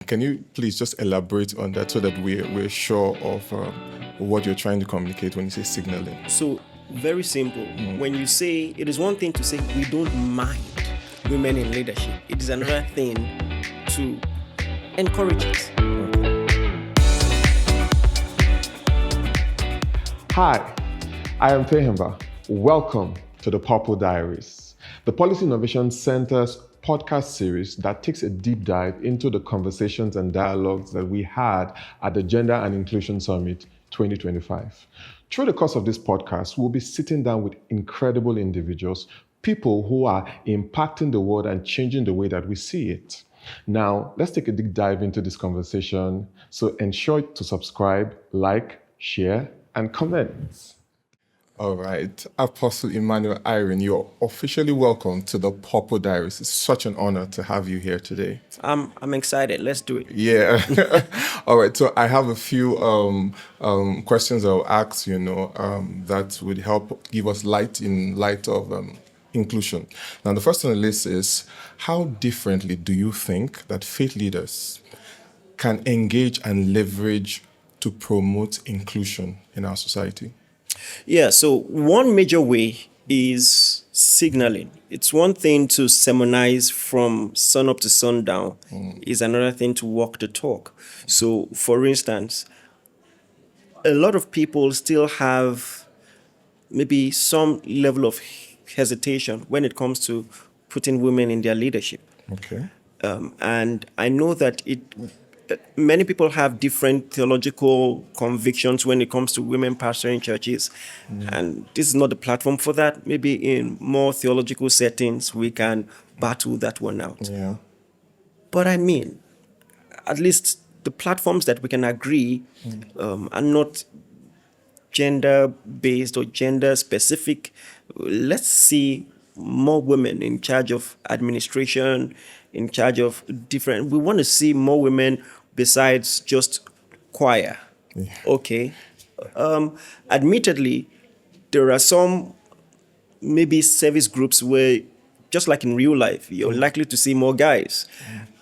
Can you please just elaborate on that so that we're sure of what you're trying to communicate when you say signaling? So, very simple. When you say, it is one thing to say we don't mind women in leadership. It is another thing to encourage it. Hi, I am Fehimba. Welcome to the Purple Diaries, the Policy Innovation Center's podcast series that takes a deep dive into the conversations and dialogues that we had at the Gender and Inclusion Summit 2025. Through the course of this podcast, we'll be sitting down with incredible individuals, people who are impacting the world and changing the way that we see it. Now, let's take a deep dive into this conversation. So ensure to subscribe, like, share, and comment. All right. Apostle Emmanuel Iren, you're officially welcome to the Purple Diaries. It's such an honor to have you here today. I'm excited. Let's do it. Yeah. All right. So I have a few questions I'll ask, that would help give us light of inclusion. Now, the first on the list is, how differently do you think that faith leaders can engage and leverage to promote inclusion in our society? Yeah, so one major way is signaling. It's one thing to sermonize from sun up to sundown. It's another thing to walk the talk. So, for instance, a lot of people still have maybe some level of hesitation when it comes to putting women in their leadership. Okay. And I know that many people have different theological convictions when it comes to women pastoring churches. And this is not the platform for that. Maybe in more theological settings, we can battle that one out. Yeah. But I mean, at least the platforms that we can agree are not gender-based or gender-specific. Let's see more women in charge of administration, in charge of different. We want to see more women besides just choir. Yeah. Okay. Admittedly, there are some maybe service groups where, just like in real life, you're likely to see more guys.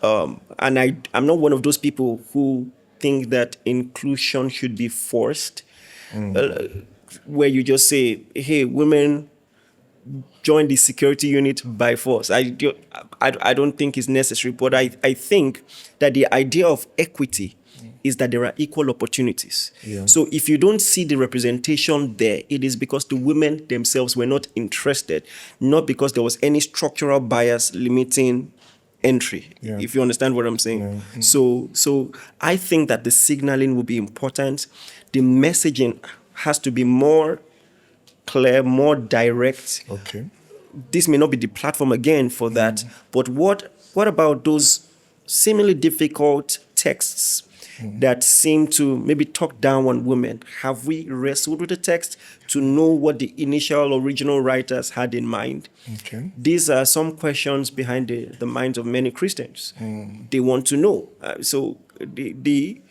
And I'm not one of those people who think that inclusion should be forced, where you just say, hey, women, join the security unit by force. I don't think it's necessary, but I think that the idea of equity is that there are equal opportunities. Yeah. So if you don't see the representation there, it is because the women themselves were not interested, not because there was any structural bias limiting entry, if you understand what I'm saying. Yeah. So I think that the signaling will be important. The messaging has to be more clear, more direct. Okay. This may not be the platform again for that, but what about those seemingly difficult texts that seem to maybe talk down on women? Have we wrestled with the text to know what the initial original writers had in mind? Okay. These are some questions behind the minds of many Christians. They want to know. So the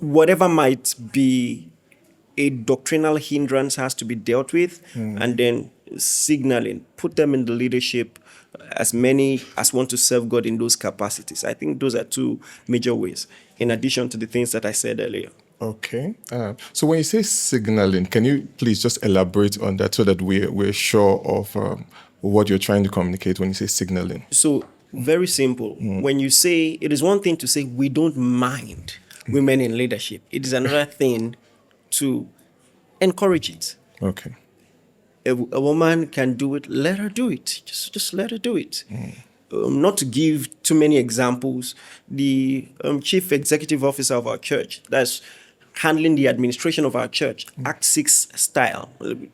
whatever might be a doctrinal hindrance has to be dealt with, and then signaling, put them in the leadership, as many as want to serve God in those capacities. I think those are two major ways, in addition to the things that I said earlier. Okay. So when you say signaling, can you please just elaborate on that so that we're sure of what you're trying to communicate when you say signaling? So, very simple. When you say, it is one thing to say we don't mind women in leadership. It is another thing to encourage it. Okay. A woman can do it, let her do it. Just let her do it. Not to give too many examples, the chief executive officer of our church, that's handling the administration of our church, Act 6 style.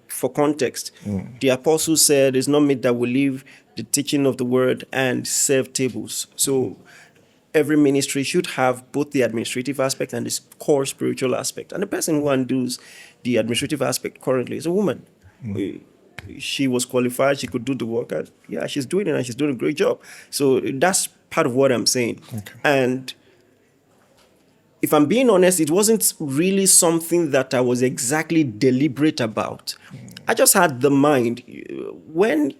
For context, the apostle said, it's not meet that we leave the teaching of the word and serve tables. So every ministry should have both the administrative aspect and the core spiritual aspect. And the person who handles the administrative aspect currently is a woman. She was qualified, she could do the work. Yeah, she's doing it and she's doing a great job. So that's part of what I'm saying. Okay. And if I'm being honest, it wasn't really something that I was exactly deliberate about. I just had the mind. When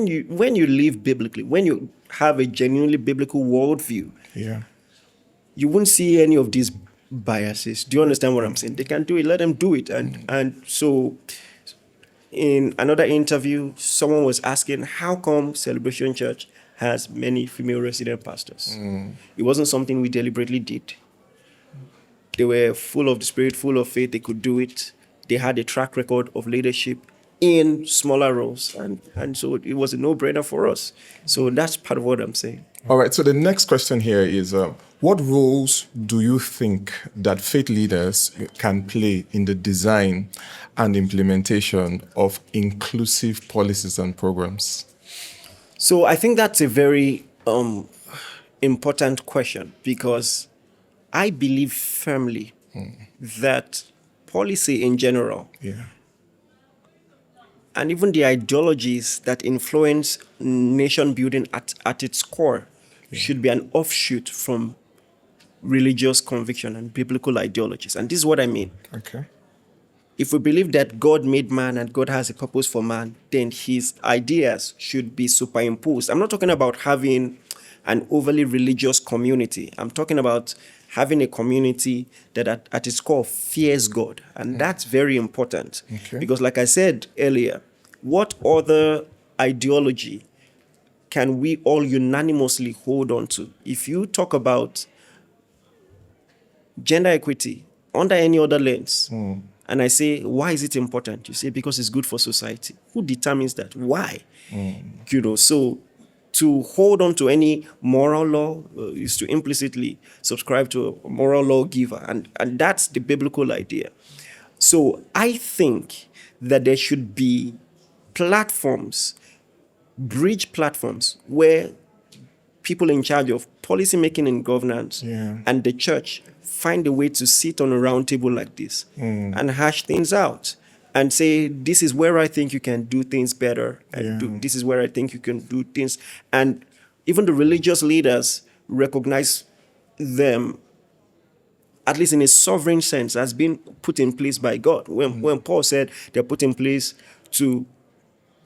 you live biblically, when you have a genuinely biblical worldview, Yeah. you wouldn't see any of these biases. Do you understand what I'm saying? They can do it, let them do it. And so in another interview, someone was asking, how come Celebration Church has many female resident pastors? It wasn't something we deliberately did. They were full of the Spirit, full of faith. They could do it. They had a track record of leadership in smaller roles. And so it was a no-brainer for us. So that's part of what I'm saying. All right. So the next question here is, what roles do you think that faith leaders can play in the design and implementation of inclusive policies and programs? So I think that's a very important question, because I believe firmly that policy in general, and even the ideologies that influence nation building at its core, should be an offshoot from religious conviction and biblical ideologies. And this is what I mean. Okay. If we believe that God made man and God has a purpose for man, then his ideas should be superimposed. I'm not talking about having an overly religious community. I'm talking about having a community that at its core fears God. And that's very important. Okay. Because like I said earlier, what other ideology can we all unanimously hold on to? If you talk about gender equity under any other lens, and I say, why is it important? You say, because it's good for society. Who determines that? Why? You know, so to hold on to any moral law is to implicitly subscribe to a moral lawgiver. And that's the biblical idea. So I think that there should be platforms, bridge platforms, where people in charge of policy making and governance and the church find a way to sit on a round table like this and hash things out and say, this is where I think you can do things better, and this is where I think you can do things. And even the religious leaders recognize them, at least in a sovereign sense, as being put in place by God. When Paul said they're put in place to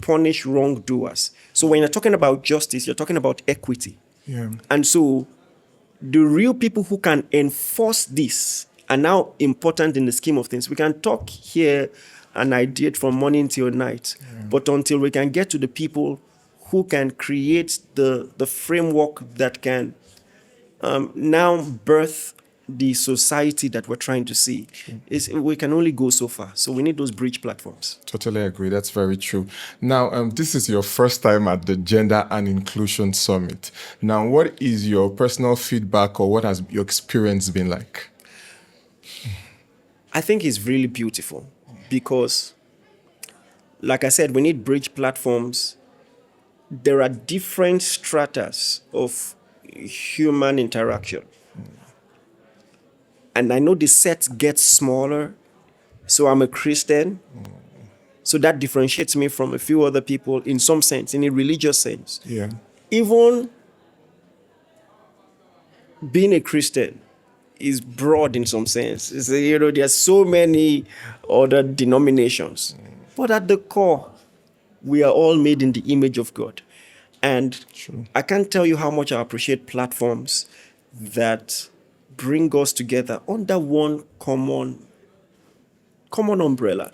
punish wrongdoers. So when you're talking about justice, you're talking about equity. And so the real people who can enforce this are now important in the scheme of things. We can talk here and ideate from morning till night, but until we can get to the people who can create the framework that can now birth the society that we're trying to see, we can only go so far. So we need those bridge platforms. Totally agree. That's very true. Now, this is your first time at the Gender and Inclusion Summit. Now, what is your personal feedback, or what has your experience been like? I think it's really beautiful because, like I said, we need bridge platforms. There are different stratas of human interaction. And I know the set gets smaller. So I'm a Christian. So that differentiates me from a few other people in some sense, in a religious sense. Even being a Christian is broad in some sense. It's, there's so many other denominations. But at the core, we are all made in the image of God. And I can't tell you how much I appreciate platforms that bring us together under one common umbrella.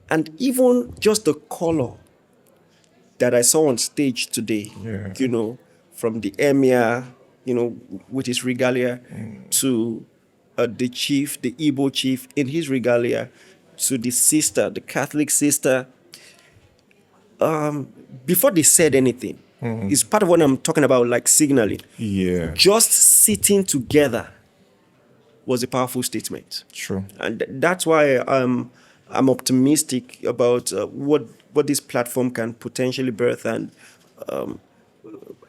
And even just the color that I saw on stage today, from the emir, with his regalia, to the chief, the Igbo chief in his regalia, to the sister, the Catholic sister, before they said anything, it's part of what I'm talking about, like signaling. Just sitting together was a powerful statement. True. And that's why I'm optimistic about what this platform can potentially birth. And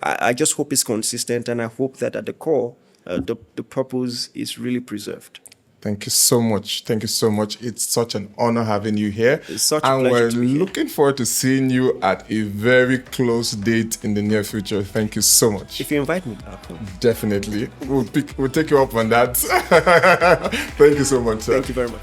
I just hope it's consistent, and I hope that at the core, the purpose is really preserved. Thank you so much. Thank you so much. It's such an honor having you here. It's such a pleasure to be here. And we're looking forward to seeing you at a very close date in the near future. Thank you so much. If you invite me, I'll come. Definitely. We'll take you up on that. Thank you so much, sir. Thank you very much.